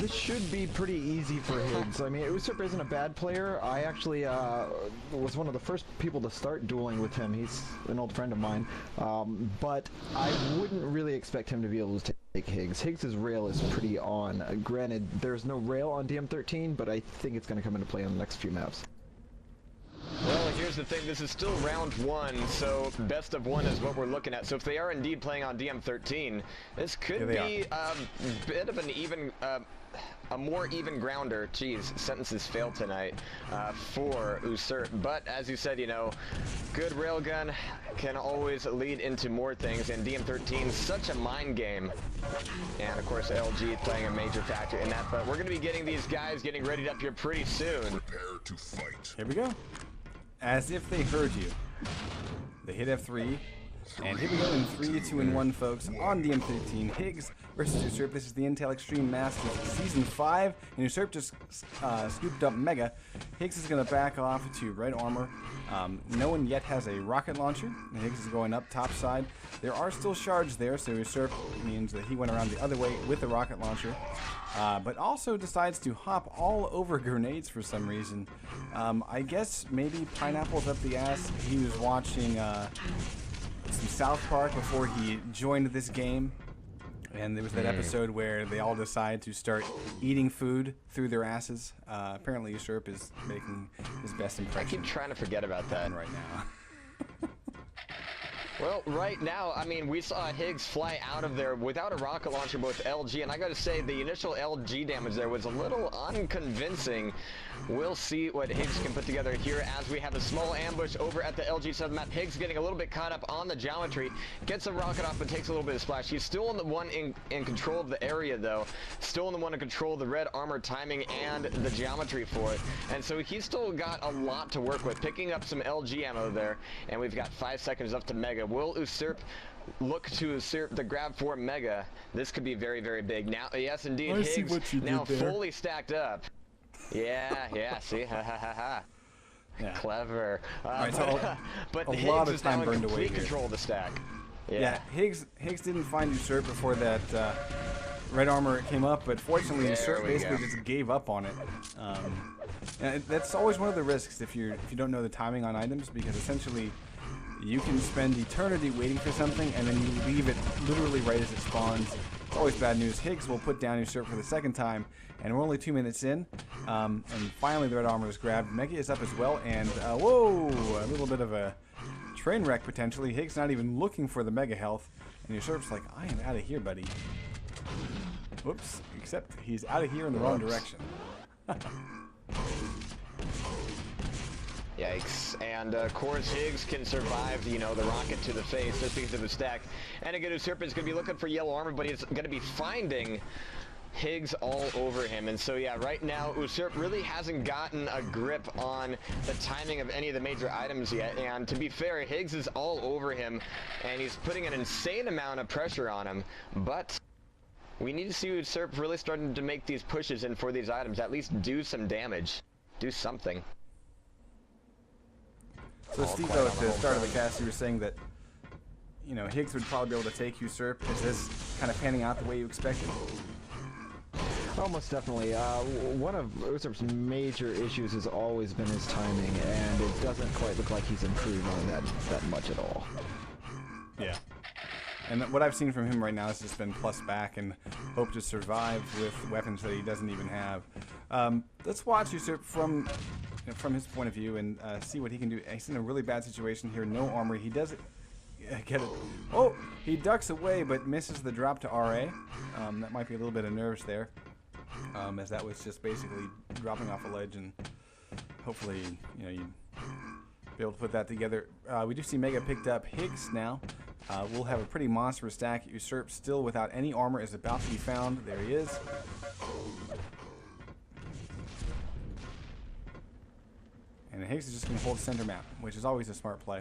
This should be pretty easy for Higgs. I mean, Usurp isn't a bad player. I actually was one of the first people to start dueling with him. He's an old friend of mine. But I wouldn't really expect him to be able to take Higgs. Higgs' rail is pretty on. Granted, there's no rail on DM13, but I think it's going to come into play on the next few maps. Well, here's the thing. This is still round 1, so best of 1 is what we're looking at. So if they are indeed playing on DM13, this could be a bit of an even, a more even grounder. Jeez, sentences fail tonight for Usurp. But as you said, you know, good railgun can always lead into more things, and DM13 such a mind game. And of course, LG playing a major factor in that. But we're going to be getting these guys getting readied up here pretty soon. Prepare to fight. Here we go. As if they heard you. They hit F3. And here we go in 3, 2, and 1, folks, on DM13. Higgs versus Usurp. This is the Intel Extreme Masters Season 5. And Usurp just scooped up Mega. Higgs is going to back off to Red Armor. No one yet has a rocket launcher. And Higgs is going up top side. There are still shards there, so Usurp means that he went around the other way with the rocket launcher. But also decides to hop all over grenades for some reason. I guess maybe Pineapple's up the ass. He was watching some South Park before he joined this game. And there was that episode where they all decide to start eating food through their asses. Apparently Usurp is making his best impression. I keep trying to forget about that right now. Well, right now, I mean, we saw Higgs fly out of there without a rocket launcher with LG, and I gotta say, the initial LG damage there was a little unconvincing. We'll see what Higgs can put together here as we have a small ambush over at the LG 7 map. Higgs getting a little bit caught up on the geometry, gets a rocket off, but takes a little bit of splash. He's still in the one in control of the area, though. Still in the one to control the red armor timing and the geometry for it. And so he's still got a lot to work with, picking up some LG ammo there, and we've got 5 seconds up to Mega. Will Usurp look to Usurp the grab for Mega? This could be very, very big. Now, yes, indeed, Higgs now fully stacked up. Yeah, see, ha ha ha ha. Yeah. Clever. Right, so but a Higgs lot of is time now in burned away complete here. control of the stack. Yeah, Higgs didn't find Usurp before that red armor came up, but fortunately Usurp basically just gave up on it. And that's always one of the risks if you don't know the timing on items, because essentially you can spend eternity waiting for something and then you leave it literally right as it spawns. It's always bad news. Higgs will put down Usurp for the second time, and we're only 2 minutes in. And finally the red armor is grabbed. Mega is up as well, and whoa, a little bit of a train wreck potentially. Higgs not even looking for the Mega health, and Usurp's like, I am out of here, buddy. Whoops, except he's out of here in the wrong direction. Yikes. And of course Higgs can survive, you know, the rocket to the face just because of the stack. And again, Usurp is going to be looking for yellow armor, but he's going to be finding Higgs all over him. And so yeah, right now Usurp really hasn't gotten a grip on the timing of any of the major items yet. And to be fair, Higgs is all over him, and he's putting an insane amount of pressure on him. But we need to see Usurp really starting to make these pushes in for these items, at least do some damage, do something. So Steve, though, at the start of the cast, you were saying that, you know, Higgs would probably be able to take Usurp. Is this kind of panning out the way you expected? Almost definitely. One of Usurp's major issues has always been his timing, and it doesn't quite look like he's improved on that much at all. Yeah. And what I've seen from him right now has just been plus back and hope to survive with weapons that he doesn't even have. Let's watch Usurp from his point of view and see what he can do. He's in a really bad situation here. No armor. He does it. Get it. Oh, he ducks away but misses the drop to RA. That might be a little bit of nerves there, as that was just basically dropping off a ledge, and hopefully, you know, you'd be able to put that together. We do see Mega picked up Higgs now. We'll have a pretty monstrous stack. Usurp still without any armor is about to be found. There he is. And Higgs is just going to hold center map, which is always a smart play.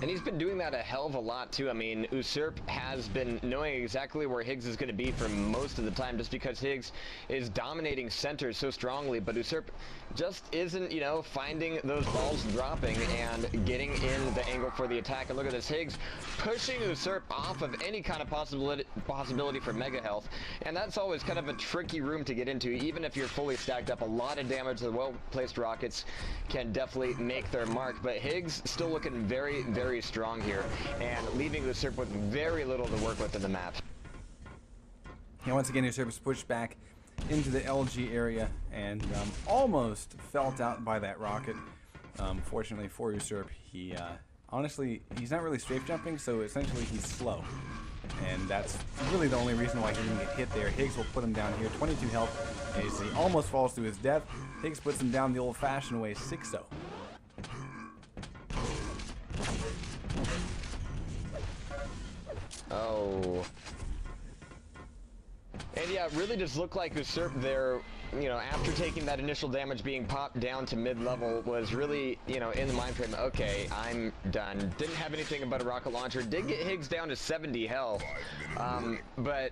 And he's been doing that a hell of a lot too. I mean, Usurp has been knowing exactly where Higgs is going to be for most of the time, just because Higgs is dominating center so strongly, but Usurp just isn't, you know, finding those balls dropping and getting in the angle for the attack. And look at this, Higgs pushing Usurp off of any kind of possibility for mega health, and that's always kind of a tricky room to get into. Even if you're fully stacked up, a lot of damage. The well-placed rockets can definitely make their mark, but Higgs still looking very, very strong here, and leaving Usurp with very little to work with in the map. Yeah, once again, Usurp is pushed back into the LG area and almost felt out by that rocket. Fortunately for Usurp, he honestly, he's not really strafe jumping, so essentially he's slow. And that's really the only reason why he didn't get hit there. Higgs will put him down here, 22 health, and as he almost falls to his death, Higgs puts him down the old-fashioned way, 6-0. Oh. And yeah, it really just looked like Usurp there, you know, after taking that initial damage, being popped down to mid-level, was really, you know, in the mind frame, okay, I'm done. Didn't have anything but a rocket launcher. Did get Higgs down to 70 health, but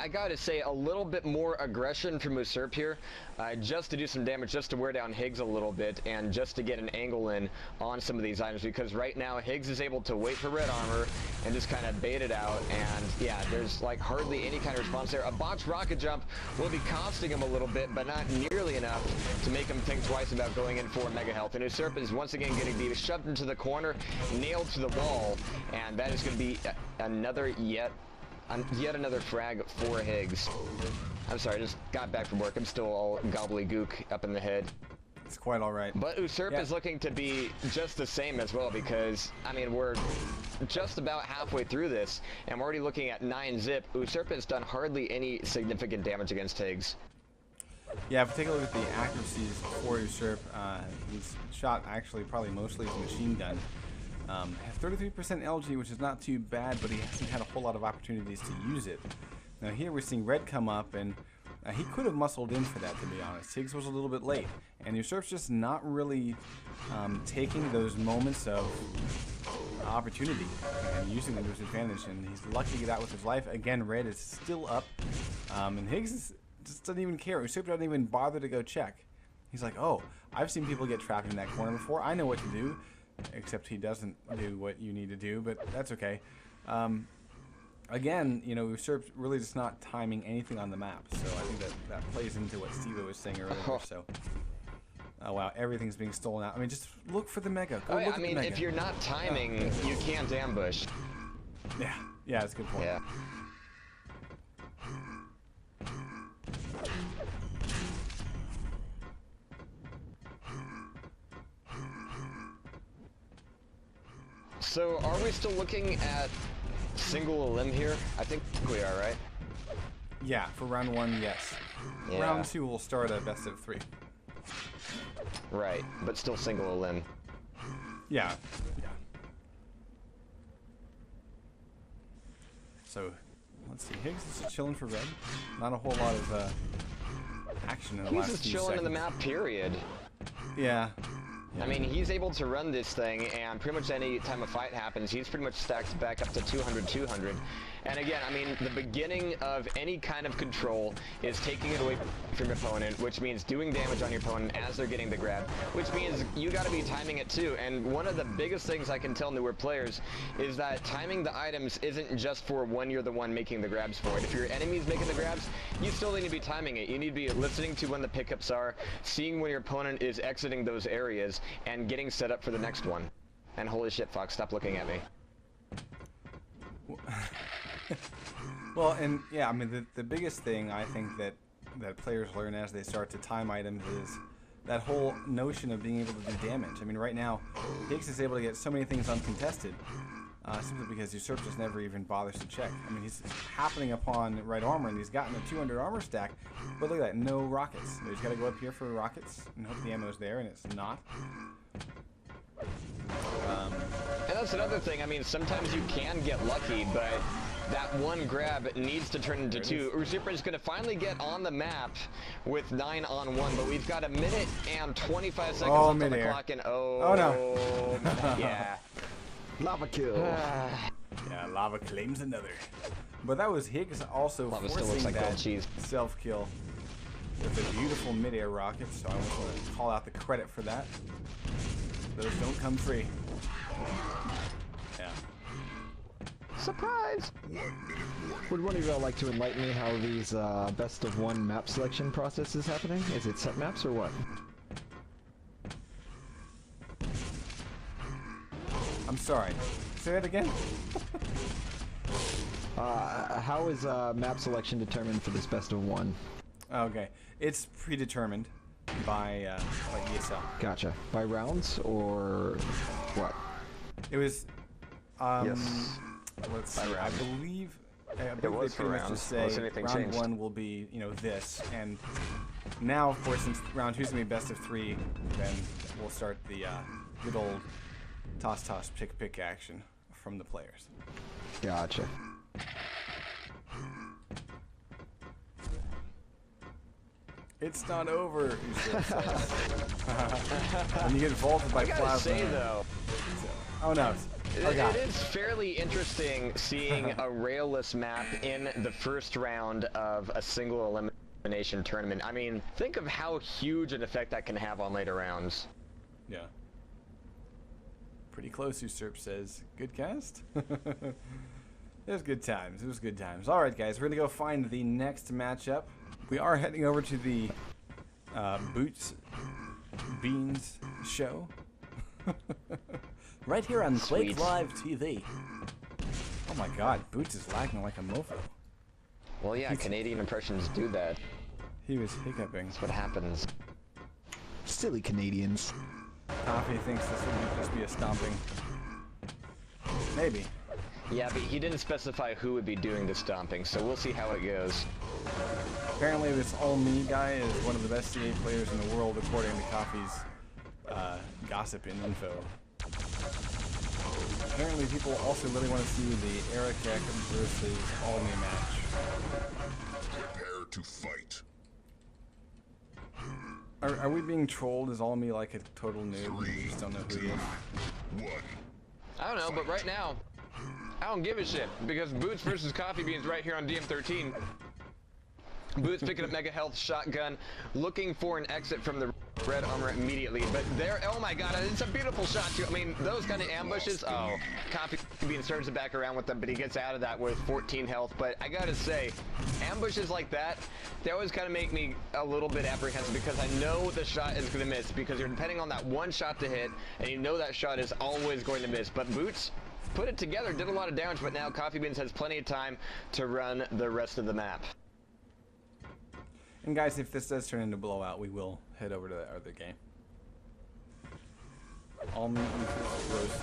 I gotta say, a little bit more aggression from Usurp here, just to do some damage, just to wear down Higgs a little bit, and just to get an angle in on some of these items, because right now Higgs is able to wait for red armor and just kind of bait it out, and yeah, there's like hardly any kind of response there. A botched rocket jump will be costing him a little bit, but not nearly enough to make him think twice about going in for mega health. And Usurp is once again getting be shoved into the corner, nailed to the wall, and that is going to be another yet another frag for Higgs. I'm sorry, I just got back from work. I'm still all gobbledygook up in the head. It's quite all right. But Usurp is looking to be just the same as well, because, I mean, we're just about halfway through this, and we're already looking at 9 zip. Usurp has done hardly any significant damage against Higgs. Yeah, if we take a look at the accuracies for Usurp, he's shot actually probably mostly his machine gun. Has 33% LG, which is not too bad, but he hasn't had a whole lot of opportunities to use it. Now here we're seeing red come up, and he could have muscled in for that, to be honest. Higgs was a little bit late, and Usurp's just not really taking those moments of opportunity and using them to his advantage, and he's lucky to get out with his life. Again, red is still up, and Higgs just doesn't even care. Usurp doesn't even bother to go check. He's like, oh, I've seen people get trapped in that corner before. I know what to do. Except he doesn't do what you need to do, but that's okay. Again, you know, Usurp's really just not timing anything on the map, so I think that plays into what Steve was saying earlier. So, oh wow, everything's being stolen out. I mean, just look for the mega. Go look at the mega. If you're not timing, you can't ambush. Yeah, that's a good point. Yeah. So, are we still looking at single limb here? I think we are, right? Yeah, for round 1, yes. Yeah. Round 2 will start a best of 3. Right, but still single limb. Yeah. So, let's see. Higgs is just chilling for red. Not a whole lot of action in the last few seconds. He's just chilling in the map, period. Yeah. I mean, he's able to run this thing, and pretty much any time a fight happens, he's pretty much stacked back up to 200. And again, I mean, the beginning of any kind of control is taking it away from your opponent, which means doing damage on your opponent as they're getting the grab, which means you gotta be timing it too. And one of the biggest things I can tell newer players is that timing the items isn't just for when you're the one making the grabs for it. If your enemy's making the grabs, you still need to be timing it. You need to be listening to when the pickups are, seeing when your opponent is exiting those areas, and getting set up for the next one. And holy shit, Fox, stop looking at me. Well, and yeah, I mean, the biggest thing I think that players learn as they start to time items is that whole notion of being able to do damage. I mean, right now, Higgs is able to get so many things uncontested, simply because Usurp just never even bothers to check. I mean, he's happening upon red armor, and he's gotten a 200 armor stack, but look at that, no rockets. He's got to go up here for rockets and hope the ammo's there, and it's not. And that's another thing. I mean, sometimes you can get lucky, but that one grab needs to turn into 2. Usurper is going to finally get on the map with 9 on 1, but we've got a minute and 25 seconds left on the clock, and oh no. Yeah. Lava kill. Yeah, Lava claims another. But that was Higgs also Lava still looks forcing like that gold cheese. self-kill with a beautiful mid-air rocket, so I want to call out the credit for that. Those don't come free. Yeah. Surprise! Would one of y'all like to enlighten me how these best of one map selection process is happening? Is it set maps or what? I'm sorry. Say that again? How is map selection determined for this best of one? Okay. It's predetermined by ESL. Gotcha. By rounds or what? It was, Yes. let's see, I believe they was for pretty much rounds, just say unless anything round changed. 1 will be, this, and now, of course, since round 2 is going to be best of 3, then we'll start the good old toss, pick action from the players. Gotcha. It's not over, Uso says. When you get vaulted by I gotta Plasma. say though, Oh no. it is fairly interesting seeing a railless map in the first round of a single elimination tournament. I mean, think of how huge an effect that can have on later rounds. Yeah. Pretty close, Usurp says. Good cast? It was good times. It was good times. All right, guys. We're going to go find the next matchup. We are heading over to the Boots Beans show. Right here on Quake Sweet. Live TV. Oh my god, Boots is lagging like a mofo. Well, yeah, Canadian impressions do that. He was hiccuping. That's what happens. Silly Canadians. Coffee thinks this would just be a stomping. Maybe. Yeah, but he didn't specify who would be doing the stomping, so we'll see how it goes. Apparently this All Me guy is one of the best CA players in the world according to Coffee's gossip and info. Apparently people also really want to see the Eric Ek versus All Me match. Prepare to fight. Are we being trolled? Is All Me like a total noob? We just don't know who he is. 1. I don't know, but right now, I don't give a shit, because Boots versus Coffee Beans right here on DM13. Boots picking up Mega Health shotgun, looking for an exit from the red armor immediately, but there, oh my god, it's a beautiful shot too. I mean, those kind of ambushes, oh, Coffee Beans turns it back around with them, but he gets out of that with 14 health. But I gotta say, ambushes like that, they always kind of make me a little bit apprehensive, because I know the shot is gonna miss, because you're depending on that one shot to hit, and you know that shot is always going to miss. But Boots put it together, did a lot of damage, but now Coffee Beans has plenty of time to run the rest of the map. And guys, if this does turn into blowout, we will head over to the other game. All Me roast.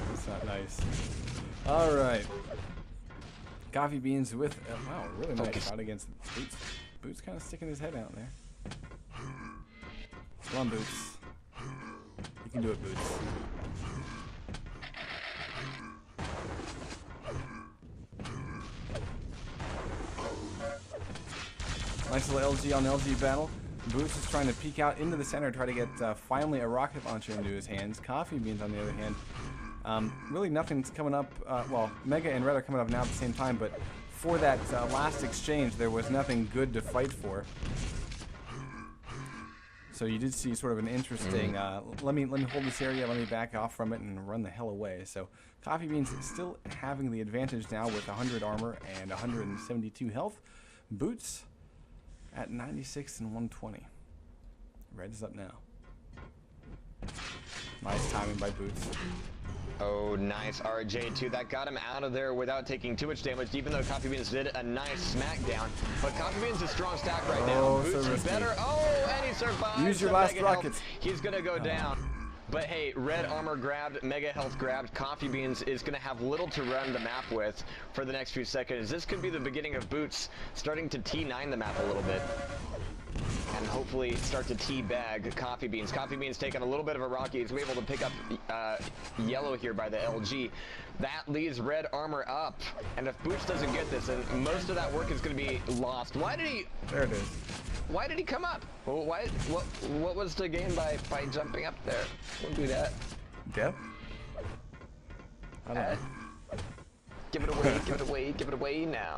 That's not nice. All right. Coffee Beans with wow, really nice shot against Boots. Boots kind of sticking his head out there. Come on, Boots. You can do it, Boots. Nice little LG on LG battle. Boots is trying to peek out into the center, try to get finally a rocket launcher into his hands. Coffee Beans, on the other hand, really nothing's coming up. Well, Mega and Red are coming up now at the same time, but for that last exchange, there was nothing good to fight for. So you did see sort of an interesting. Let me hold this area. Let me back off from it and run the hell away. So Coffee Beans still having the advantage now with 100 armor and 172 health. Boots at 96 and 120. Red is up now. Nice timing by Boots. Oh, nice RJ2. That got him out of there without taking too much damage, even though Coffee Beans did a nice smackdown. But Coffee Beans is a strong stack right now. So Boots is risky. better. Oh, and he survives. Use your the last Mega Health. rockets. He's going to go down. But hey, red armor grabbed, Mega Health grabbed. Coffee Beans is going to have little to run the map with for the next few seconds. This could be the beginning of Boots starting to T9 the map a little bit. And hopefully start to teabag Coffee Beans. Coffee Beans taking a little bit of a rocky. He's able to pick up yellow here by the LG. That leaves red armor up. And if Boots doesn't get this, then most of that work is going to be lost. Why did he... There it is. Why did he come up? Well, why? What was the gain by jumping up there? Don't do that. Death? I don't know. Give it away, give it away, give it away now.